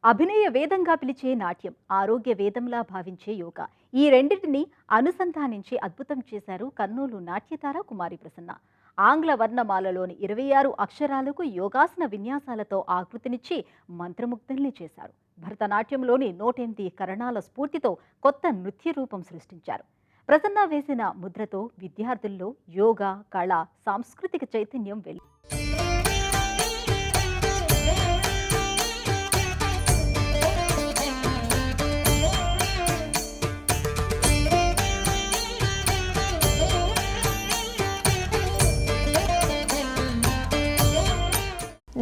అభినయ వేదంగా పిలిచే నాట్యం, ఆరోగ్య వేదంలా భావించే యోగా, ఈ రెండింటిని అనుసంధానించి అద్భుతం చేశారు కర్నూలు నాట్యతార కుమారి ప్రసన్న. ఆంగ్ల వర్ణమాలలోని 26 అక్షరాలకు యోగాసన విన్యాసాలతో ఆకృతినిచ్చి మంత్రముగ్ధుల్ని చేశారు. భరతనాట్యంలోని 108 కరణాల స్ఫూర్తితో కొత్త నృత్య రూపం సృష్టించారు. ప్రసన్న వేసిన ముద్రతో విద్యార్థుల్లో యోగా, కళ, సాంస్కృతిక చైతన్యం వెళ్లి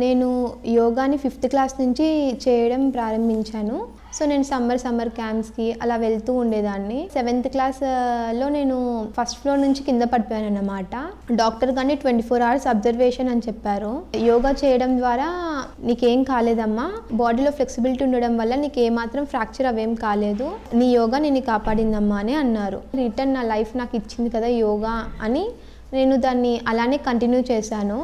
నేను యోగాని 5th క్లాస్ నుంచి చేయడం ప్రారంభించాను. సో నేను సమ్మర్ క్యాంప్స్కి అలా వెళ్తూ ఉండేదాన్ని. 7th క్లాస్లో నేను ఫస్ట్ ఫ్లోర్ నుంచి కింద పడిపోయాను అన్నమాట. డాక్టర్ కానీ 24 hours అబ్జర్వేషన్ అని చెప్పారు. యోగా చేయడం ద్వారా నీకేం కాలేదమ్మా, బాడీలో ఫ్లెక్సిబిలిటీ ఉండడం వల్ల నీకు ఏమాత్రం ఫ్రాక్చర్ అవేం కాలేదు, నీ యోగా నేను కాపాడిందమ్మా అని అన్నారు. రిటర్న్ నా లైఫ్ నాకు ఇచ్చింది కదా యోగా అని నేను దాన్ని అలానే కంటిన్యూ చేశాను.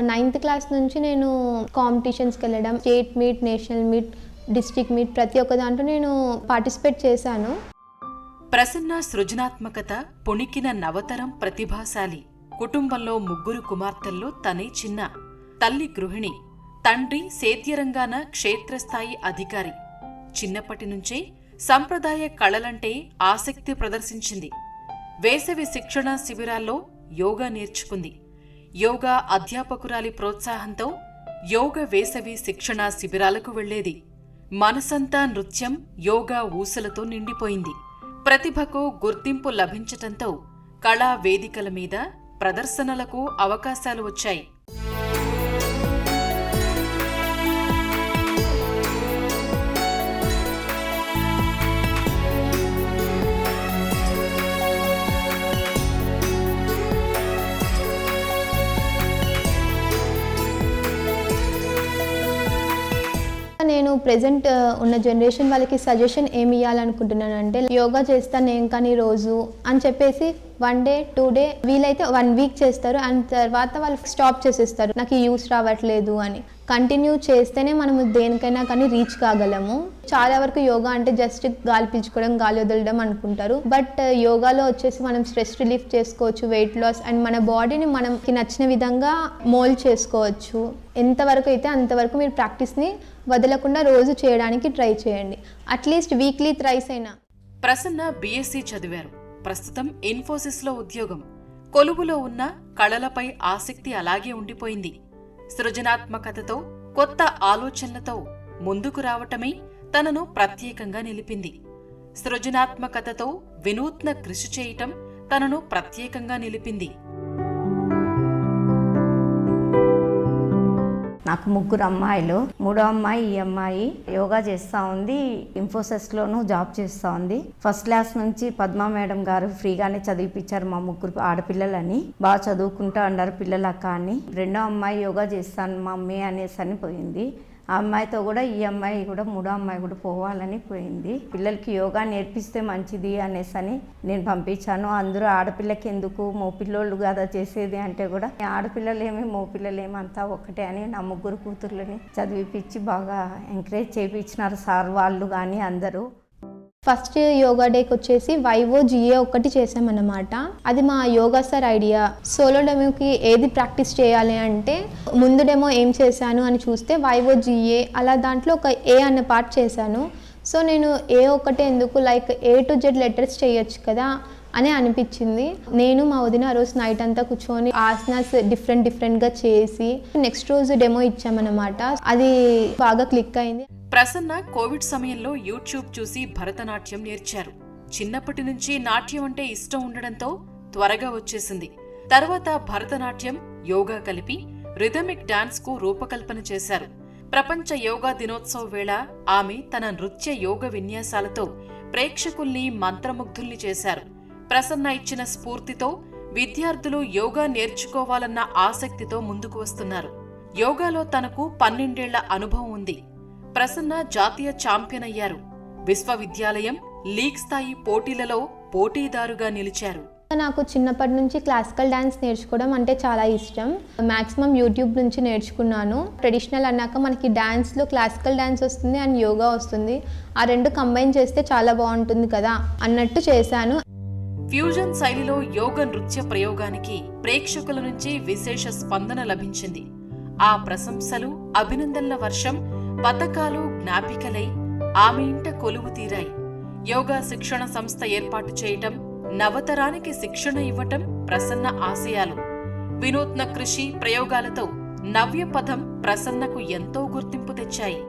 9th క్లాస్ నుంచి నేను కాంపిటీషన్స్కి వెళ్ళడం, state meet, national meet, district meet ప్రతి ఒక్క దాంట్లో నేను పార్టిసిపేట్ చేశాను. ప్రసన్న సృజనాత్మకత, పొణికిన నవతరం ప్రతిభాశాలి. కుటుంబంలో 3 కుమార్తెల్లో తనే చిన్న. తల్లి గృహిణి, తండ్రి సేద్యరంగాన క్షేత్రస్థాయి అధికారి. చిన్నప్పటి నుంచే సంప్రదాయ కళలంటే ఆసక్తి ప్రదర్శించింది. వేసవి శిక్షణ శిబిరాల్లో యోగా నేర్చుకుంది. యోగా అధ్యాపకురాలి ప్రోత్సాహంతో యోగ వేసవి శిక్షణ శిబిరాలకు వెళ్లేది. మనసంతా నృత్యం, యోగా ఊసలతో నిండిపోయింది. ప్రతిభకు గుర్తింపు లభించటంతో కళా వేదికల మీద ప్రదర్శనలకు అవకాశాలు వచ్చాయి. నేను ప్రెజెంట్ ఉన్న జనరేషన్ వాళ్ళకి సజెషన్ ఏమి ఇవ్వాలనుకుంటున్నానంటే, యోగా చేస్తాను నేను కానీ రోజు అని చెప్పేసి 1 day 2 day వీలైతే 1 week చేస్తారు, అండ్ తర్వాత వాళ్ళు స్టాప్ చేసేస్తారు నాకు యూస్ రావట్లేదు అని. కంటిన్యూ చేస్తేనే మనము దేనికైనా కానీ రీచ్ కాగలము. చాలా వరకు యోగా అంటే జస్ట్ గాలి పీల్చుకోవడం, గాలి వదలడం అనుకుంటారు. బట్ యోగాలో వచ్చేసి మనం స్ట్రెస్ రిలీఫ్ చేసుకోవచ్చు, వెయిట్ లాస్, అండ్ మన బాడీని మనకి నచ్చిన విధంగా మోల్డ్ చేసుకోవచ్చు. ఎంతవరకు అయితే అంతవరకు మీరు ప్రాక్టీస్ని వదలకుండా రోజు చేయడానికి ట్రై చేయండి. అట్లీస్ట్ వీక్లీ థ్రైస్ అయినా. ప్రసన్న BSc చదివారు. ప్రస్తుతం ఇన్ఫోసిస్లో ఉద్యోగం. కొలువులో ఉన్న కళలపై ఆసక్తి అలాగే ఉండిపోయింది. సృజనాత్మకతతో, కొత్త ఆలోచనలతో ముందుకు రావటమే తనను ప్రత్యేకంగా నిలిపింది. సృజనాత్మకతతో వినూత్న కృషి చేయటం తనను ప్రత్యేకంగా నిలిపింది. నాకు 3 అమ్మాయిలు. 3వ అమ్మాయి ఈ అమ్మాయి యోగా చేస్తూ ఉంది, ఇన్ఫోసిస్లోనూ జాబ్ చేస్తూ ఉంది. ఫస్ట్ క్లాస్ నుంచి పద్మా మేడం గారు ఫ్రీగానే చదివిపించారు మా 3 ఆడపిల్లలని. బాగా చదువుకుంటూ అన్నారు పిల్లలు అక్క అని. 2వ అమ్మాయి యోగా చేస్తాను మమ్మీ అనేసి అని పోయింది. ఆ అమ్మాయితో కూడా ఈ అమ్మాయి కూడా 3వ అమ్మాయి కూడా పోవాలని పోయింది. పిల్లలకి యోగా నేర్పిస్తే మంచిది అనేసి అని నేను పంపించాను. అందరూ ఆడపిల్లకి ఎందుకు, మోపిల్లోళ్ళు కదా చేసేది అంటే కూడా ఆడపిల్లలేమి మోపిల్లలేమి అంతా ఒకటే అని నా 3 కూతుర్లని చదివిపించి బాగా ఎంకరేజ్ చేయించినారు సార్ వాళ్ళు కానీ అందరూ. ఫస్ట్ యోగా డేకి వచ్చేసి వైవో జిఏ ఒకటి చేసామన్నమాట. అది మా యోగా సార్ ఐడియా. సోలో డెమోకి ఏది ప్రాక్టీస్ చేయాలి అంటే ముందు డెమో ఏం చేశాను అని చూస్తే వైవో జిఏ అలా దాంట్లో ఒక ఏ అన్న పార్ట్ చేశాను. సో నేను ఏ ఒకటే ఎందుకు, like A to Z letters చేయొచ్చు కదా అని అనిపించింది. నేను మా వదిన ఆ రోజు నైట్ అంతా కూర్చొని ఆసనాస్ డిఫరెంట్గా చేసి నెక్స్ట్ రోజు డెమో ఇచ్చామన్నమాట. అది బాగా క్లిక్ అయింది. ప్రసన్న కోవిడ్ సమయంలో యూట్యూబ్ చూసి భరతనాట్యం నేర్చారు. చిన్నప్పటి నుంచి నాట్యం అంటే ఇష్టం ఉండడంతో త్వరగా వచ్చేసింది. తర్వాత భరతనాట్యం, యోగా కలిపి రిథమిక్ డాన్స్ కు రూపకల్పన చేశారు. ప్రపంచ యోగా దినోత్సవ వేళ ఆమె తన నృత్య యోగ విన్యాసాలతో ప్రేక్షకుల్ని మంత్రముగ్ధుల్ని చేశారు. ప్రసన్న ఇచ్చిన స్ఫూర్తితో విద్యార్థులు యోగా నేర్చుకోవాలన్న ఆసక్తితో ముందుకు వస్తున్నారు. యోగాలో తనకు 12 ఏళ్ల అనుభవం ఉంది. ప్రసన్న జాతీయ ఛాంపియన్ అయ్యారు. విశ్వవిద్యాలయం, లీగ్ స్థాయి పోటీలలో పోటీదారుగా నిలిచారు. నాకు చిన్నప్పటి నుంచి క్లాసికల్ డ్యాన్స్ నేర్చుకోవడం అంటే చాలా ఇష్టం. మ్యాక్సిమం యూట్యూబ్ నుంచి నేర్చుకున్నాను. ట్రెడిషనల్ అన్నాక మనకి డ్యాన్స్లో క్లాసికల్ డ్యాన్స్ వస్తుంది అండ్ యోగా వస్తుంది. ఆ రెండు కంబైన్ చేస్తే చాలా బాగుంటుంది కదా అన్నట్టు చేశాను. ఫ్యూజన్ శైలిలో యోగ నృత్య ప్రయోగానికి ప్రేక్షకుల నుంచి విశేష స్పందన లభించింది. ఆ ప్రశంసలు, అభినందనల వర్షం, పతకాలు జ్ఞాపికలై ఆమె ఇంట కొలువు తీరాయి. యోగా శిక్షణ సంస్థ ఏర్పాటు చేయటం, నవతరానికి శిక్షణ ఇవ్వటం ప్రసన్న ఆశయాలు. వినూత్న కృషి, ప్రయోగాలతో నవ్య పదం ప్రసన్నకు ఎంతో గుర్తింపు తెచ్చాయి.